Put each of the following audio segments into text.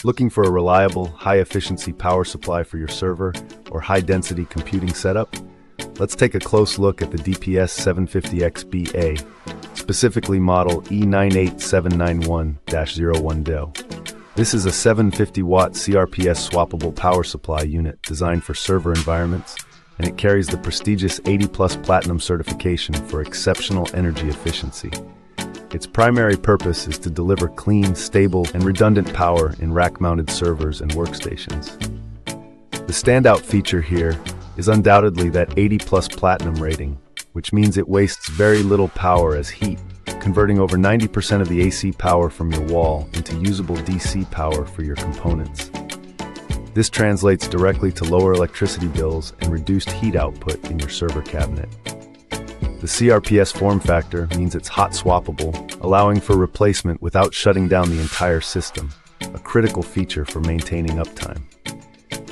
Looking for a reliable, high-efficiency power supply for your server or high-density computing setup? Let's take a close look at the DPS-750XB, specifically model E98791-010. This is a 750-watt CRPS swappable power supply unit designed for server environments, and it carries the prestigious 80+ Platinum certification for exceptional energy efficiency. Its primary purpose is to deliver clean, stable, and redundant power in rack-mounted servers and workstations. The standout feature here is undoubtedly that 80+ Platinum rating, which means it wastes very little power as heat, converting over 90% of the AC power from your wall into usable DC power for your components. This translates directly to lower electricity bills and reduced heat output in your server cabinet. The CRPS form factor means it's hot swappable, allowing for replacement without shutting down the entire system, a critical feature for maintaining uptime.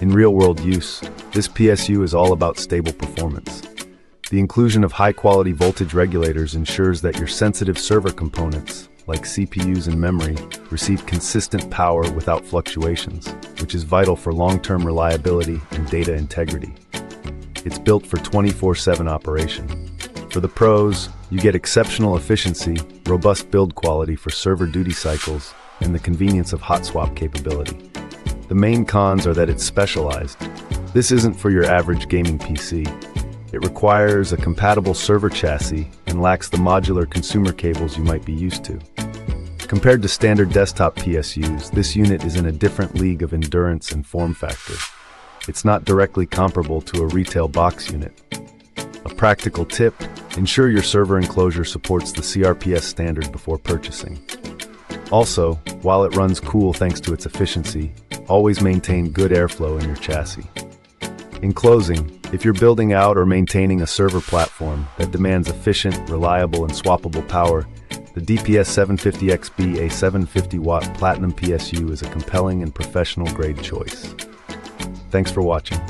In real-world use, this PSU is all about stable performance. The inclusion of high-quality voltage regulators ensures that your sensitive server components, like CPUs and memory, receive consistent power without fluctuations, which is vital for long-term reliability and data integrity. It's built for 24/7 operation. For the pros, you get exceptional efficiency, robust build quality for server duty cycles, and the convenience of hot swap capability. The main cons are that it's specialized. This isn't for your average gaming PC. It requires a compatible server chassis and lacks the modular consumer cables you might be used to. Compared to standard desktop PSUs, this unit is in a different league of endurance and form factor. It's not directly comparable to a retail box unit. A practical tip: ensure your server enclosure supports the CRPS standard before purchasing. Also, while it runs cool thanks to its efficiency, always maintain good airflow in your chassis. In closing, if you're building out or maintaining a server platform that demands efficient, reliable, and swappable power, the DPS-750XB, a 750-watt Platinum PSU, is a compelling and professional-grade choice. Thanks for watching.